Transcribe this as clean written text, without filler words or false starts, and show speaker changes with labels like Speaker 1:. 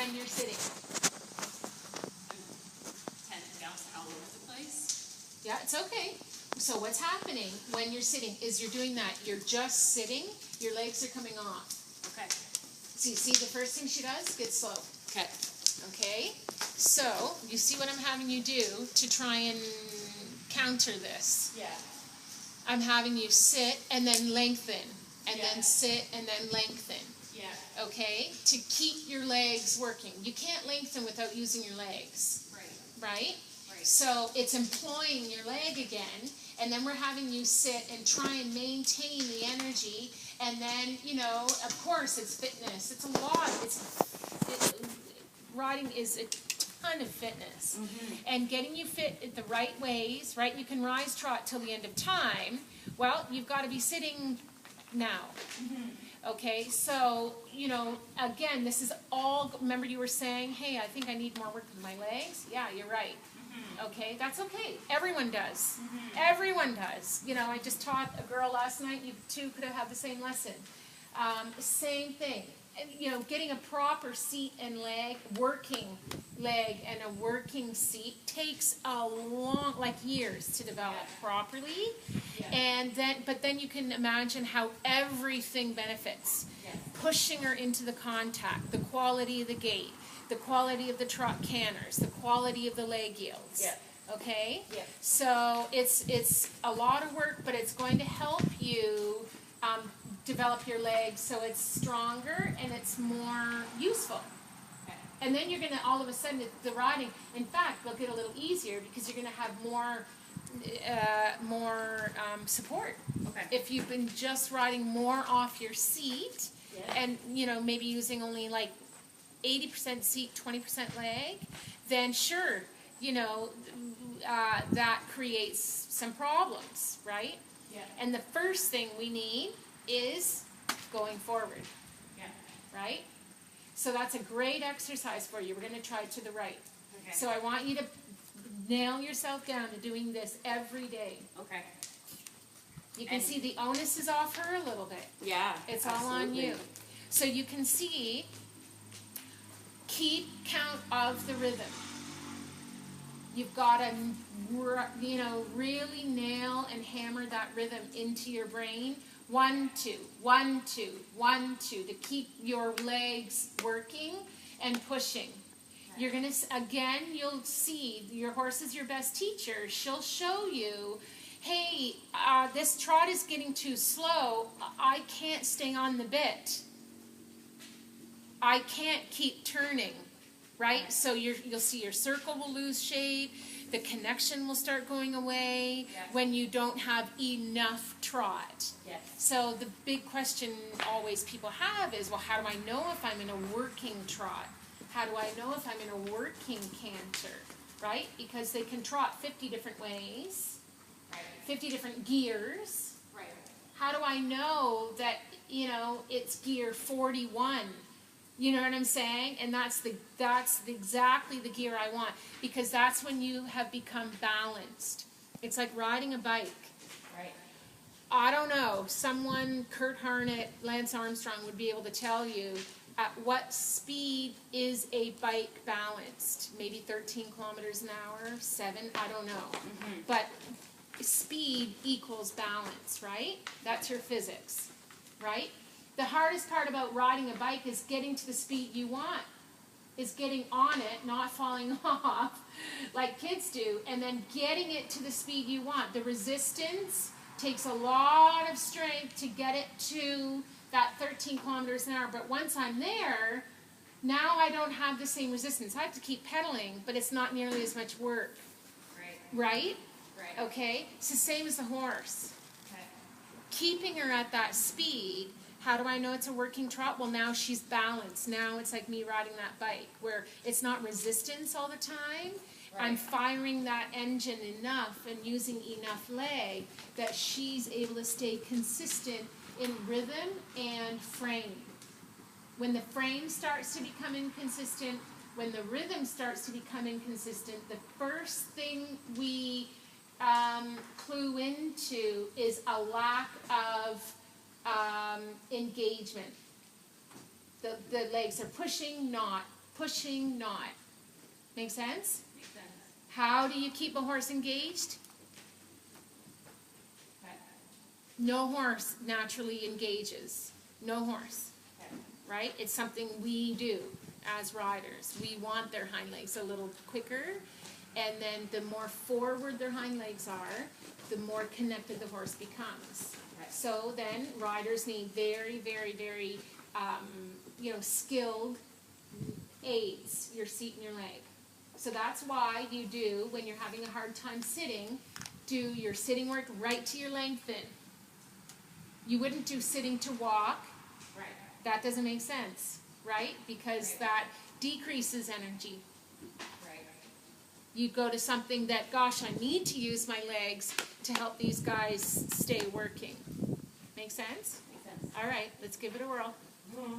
Speaker 1: when you're sitting?
Speaker 2: I tend to bounce all over the place.
Speaker 1: Yeah, it's okay. So what's happening when you're sitting is you're doing that. You're just sitting. Your legs are coming off.
Speaker 2: Okay.
Speaker 1: See, the first thing she does, get slow.
Speaker 2: Okay.
Speaker 1: Okay? So, you see what I'm having you do to try and counter this?
Speaker 2: Yeah.
Speaker 1: I'm having you sit and then lengthen, and
Speaker 2: Yeah.
Speaker 1: then sit and then lengthen.
Speaker 2: Yeah.
Speaker 1: Okay? To keep your legs working. You can't lengthen without using your legs.
Speaker 2: Right.
Speaker 1: Right?
Speaker 2: Right.
Speaker 1: So, it's employing your leg again, and then we're having you sit and try and maintain the energy, and then, you know, of course, it's fitness. It's a lot. Riding is a ton of fitness.
Speaker 2: Mm-hmm.
Speaker 1: And getting you fit in the right ways, right? You can rise trot till the end of time. Well, you've got to be sitting now.
Speaker 2: Mm-hmm.
Speaker 1: Okay, so, you know, again, this is all, remember you were saying, hey, I think I need more work with my legs? Yeah, you're right.
Speaker 2: Mm-hmm.
Speaker 1: Okay, that's okay. Everyone does.
Speaker 2: Mm-hmm.
Speaker 1: Everyone does. You know, I just taught a girl last night, you two could have had the same lesson. Same thing. And, you know, getting a proper seat and leg, working leg and a working seat takes a long, like years to develop properly.
Speaker 2: Yeah.
Speaker 1: And then, but then you can imagine how everything benefits.
Speaker 2: Yes.
Speaker 1: Pushing her into the contact, the quality of the gait, the quality of the trot canters, the quality of the leg yields.
Speaker 2: Yeah.
Speaker 1: Okay?
Speaker 2: Yeah.
Speaker 1: So it's a lot of work, but it's going to help you develop your legs so it's stronger and it's more useful.
Speaker 2: Okay.
Speaker 1: And then you're going to, all of a sudden, the riding, in fact, will get a little easier because you're going to have more support.
Speaker 2: Okay.
Speaker 1: If you've been just riding more off your seat,
Speaker 2: Yeah.
Speaker 1: and, you know, maybe using only like 80% seat, 20% leg, then sure, you know, that creates some problems, right?
Speaker 2: Yeah.
Speaker 1: And the first thing we need is going forward,
Speaker 2: Yeah.
Speaker 1: right? So that's a great exercise for you. We're going to try to the right.
Speaker 2: Okay.
Speaker 1: So I want you to nail yourself down to doing this every day.
Speaker 2: Okay.
Speaker 1: You can
Speaker 2: And-
Speaker 1: see the onus is off her a little bit.
Speaker 2: Yeah.
Speaker 1: It's all on
Speaker 2: absolutely.
Speaker 1: you. So you can see, keep count of the rhythm. You've got to, you know, really nail and hammer that rhythm into your brain. 1, 2, 1, 2, 1, 2, to keep your legs working and pushing. You're going to, again, you'll see, your horse is your best teacher. She'll show you, hey, this trot is getting too slow. I can't stay on the bit. I can't keep turning, right? So you'll see your circle will lose shape. The connection will start going away when you don't have enough trot.
Speaker 2: Yes.
Speaker 1: So the big question always people have is, well, how do I know if I'm in a working trot? How do I know if I'm in a working canter, right? Because they can trot 50 different ways,
Speaker 2: Right.
Speaker 1: 50 different gears.
Speaker 2: Right.
Speaker 1: How do I know that, you know, it's gear 41? You know what I'm saying? And that's exactly the gear I want, because that's when you have become balanced. It's like riding a bike.
Speaker 2: Right.
Speaker 1: I don't know, someone, Kurt Harnett, Lance Armstrong would be able to tell you at what speed is a bike balanced. Maybe 13 kilometers an hour, 7, I don't know.
Speaker 2: Mm-hmm.
Speaker 1: But speed equals balance, right? That's your physics, right? The hardest part about riding a bike is getting to the speed you want. Is getting on it, not falling off like kids do, and then getting it to the speed you want. The resistance takes a lot of strength to get it to that 13 kilometers an hour, but once I'm there, now I don't have the same resistance. I have to keep pedaling, but it's not nearly as much work.
Speaker 2: Right.
Speaker 1: Right?
Speaker 2: Right.
Speaker 1: Okay? It's the same as the horse.
Speaker 2: Okay.
Speaker 1: Keeping her at that speed, how do I know it's a working trot? Well, now she's balanced. Now it's like me riding that bike, where it's not resistance all the time.
Speaker 2: Right.
Speaker 1: I'm firing that engine enough and using enough leg that she's able to stay consistent in rhythm and frame. When the frame starts to become inconsistent, when the rhythm starts to become inconsistent, the first thing we clue into is a lack of engagement. The legs are pushing, not pushing, not. Make sense?
Speaker 2: Makes sense.
Speaker 1: How do you keep a horse engaged?
Speaker 2: Okay.
Speaker 1: No horse naturally engages. No horse,
Speaker 2: Okay.
Speaker 1: right? It's something we do as riders. We want their hind legs a little quicker, and then the more forward their hind legs are, the more connected the horse becomes.
Speaker 2: Right.
Speaker 1: So then riders need very, very, very, skilled aids, your seat and your leg. So that's why you do, when you're having a hard time sitting, do your sitting work right to your lengthen. You wouldn't do sitting to walk.
Speaker 2: Right.
Speaker 1: That doesn't make sense, right? Because
Speaker 2: Right.
Speaker 1: that decreases energy.
Speaker 2: Right.
Speaker 1: You go to something that, gosh, I need to use my legs to help these guys stay working. Make sense?
Speaker 2: Makes sense.
Speaker 1: All right, let's give it a whirl.